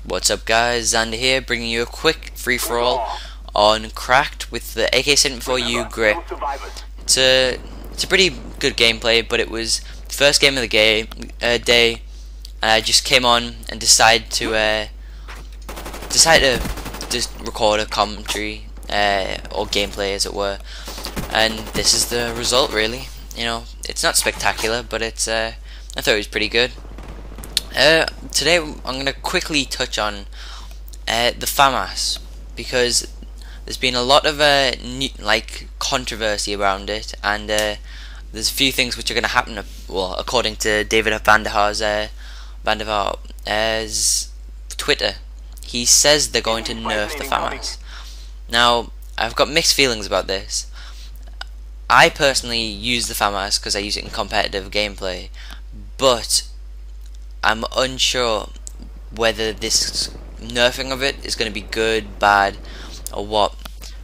What's up guys, Xander here, bringing you a quick free-for-all on Cracked with the AK-74U grip. It's a pretty good gameplay, but it was the first game of the day, and I just came on and decided to just record a commentary or gameplay, as it were, and this is the result. Really, you know, it's not spectacular, but it's I thought it was pretty good. Today I'm going to quickly touch on the Famas, because there's been a lot of controversy around it, and there's a few things which are going to happen. Well, according to David Van der Vaar's Twitter, he says they're going to nerf the Famas. Now, I've got mixed feelings about this. I personally use the Famas because I use it in competitive gameplay, but I'm unsure whether this nerfing of it is going to be good, bad, or what,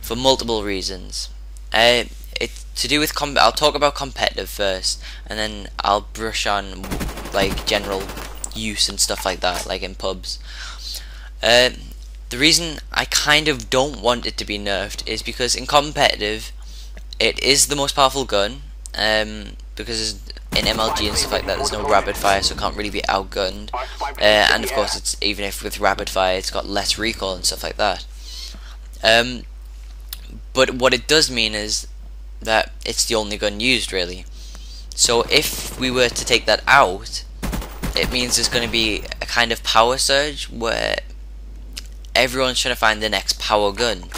for multiple reasons. It's to do with I'll talk about competitive first, and then I'll brush on like general use and stuff like that, like in pubs. The reason I kind of don't want it to be nerfed is because in competitive, it is the most powerful gun. Because in MLG and stuff like that, there's no rapid fire, so it can't really be outgunned. And of course, it's even if with rapid fire, it's got less recoil and stuff like that. But what it does mean is that it's the only gun used, really. So if we were to take that out, it means there's going to be a kind of power surge where everyone's trying to find the next power gun.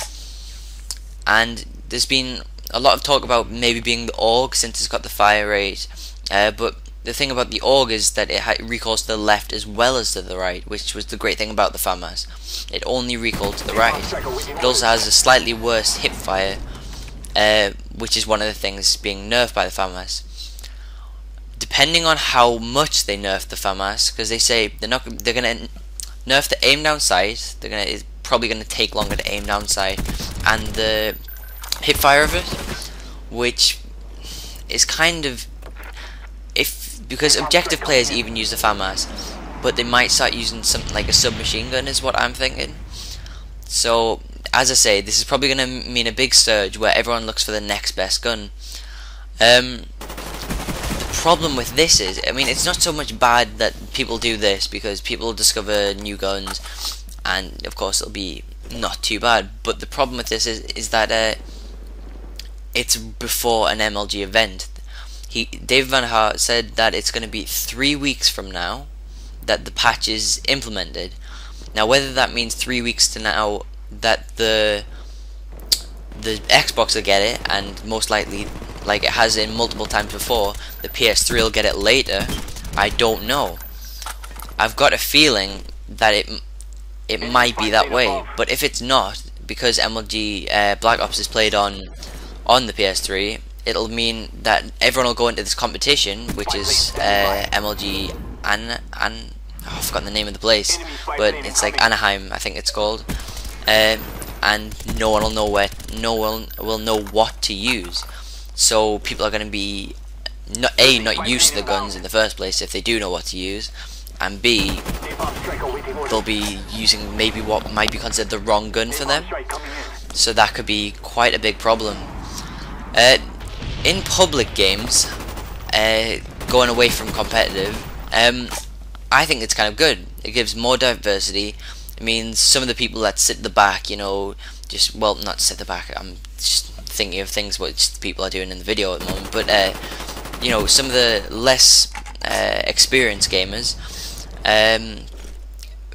And there's been a lot of talk about maybe being the AUG, since it's got the fire rate, but the thing about the AUG is that it recoils to the left as well as to the right, which was the great thing about the Famas. It only recoiled to the right. It also has a slightly worse hip fire, which is one of the things being nerfed by the Famas. Depending on how much they nerf the Famas, because they say they're going to nerf the aim down sight. It's probably going to take longer to aim down sight, and the hip fire of it, which is kind of, because objective players even use the Famas, but they might start using something like a submachine gun, is what I'm thinking. So as I say, this is probably going to mean a big surge where everyone looks for the next best gun. The problem with this is, I mean, it's not so much bad that people do this, because people discover new guns, and of course it'll be not too bad. But the problem with this is that it's before an MLG event. David Van der Vaar said that it's going to be 3 weeks from now that the patch is implemented. Now, whether that means 3 weeks to now that the Xbox will get it, and most likely, like it has in multiple times before, the PS3 will get it later, I don't know. I've got a feeling that it might be that way, but if it's not, because MLG Black Ops is played on the PS3, it'll mean that everyone will go into this competition, which is MLG I've forgotten the name of the place, but it's like Anaheim, I think it's called, and no one will know what to use. So people are going to be not used to the guns in the first place if they do know what to use, and B, they'll be using maybe what might be considered the wrong gun for them. So that could be quite a big problem. In public games, going away from competitive, I think it's kind of good. It gives more diversity. It means some of the people that sit at the back, you know, not sit at the back, I'm just thinking of things what people are doing in the video at the moment, but you know, some of the less experienced gamers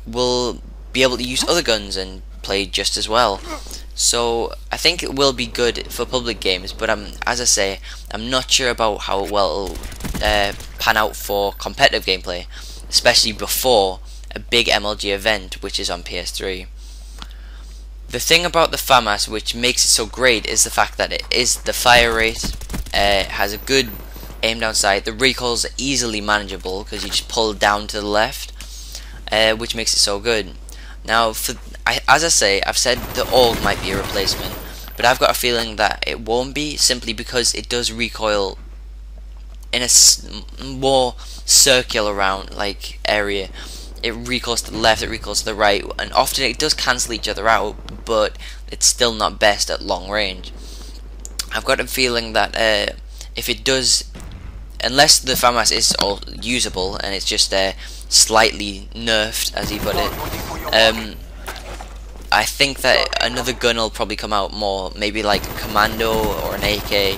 will be able to use other guns and play just as well. So I think it will be good for public games, but as I say, I'm not sure about how well it'll pan out for competitive gameplay, especially before a big MLG event, which is on PS3. The thing about the Famas which makes it so great is the fact that it is the fire rate, has a good aim down sight, the recoils are easily manageable because you just pull down to the left, which makes it so good. Now, as I say, I've said the AUG might be a replacement, but I've got a feeling that it won't be, simply because it does recoil in a more circular round area, it recoils to the left, it recoils to the right, and often it does cancel each other out, but it's still not best at long range. I've got a feeling that if it does, unless the Famas is all usable and it's just slightly nerfed, as he put it, I think that another gun will probably come out more, maybe like a Commando or an AK,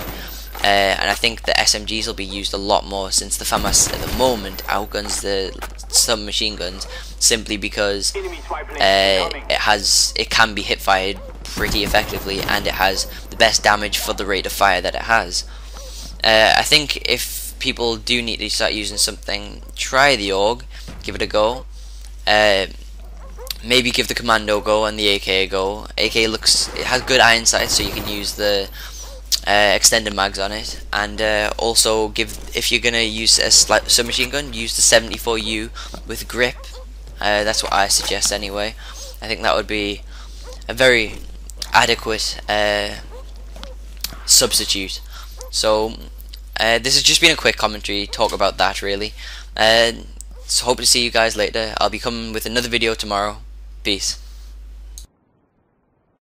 and I think the SMGs will be used a lot more, since the Famas at the moment outguns the submachine guns, simply because it can be hip fired pretty effectively, and it has the best damage for the rate of fire that it has. I think if people do need to start using something, try the AUG, give it a go. Maybe give the Commando a go and the AK a go. AK it has good iron sights, so you can use the extended mags on it, and also if you're gonna use a submachine gun, use the 74U with grip. That's what I suggest anyway. I think that would be a very adequate substitute. So this has just been a quick commentary talk about that, really. So hope to see you guys later. I'll be coming with another video tomorrow. Peace.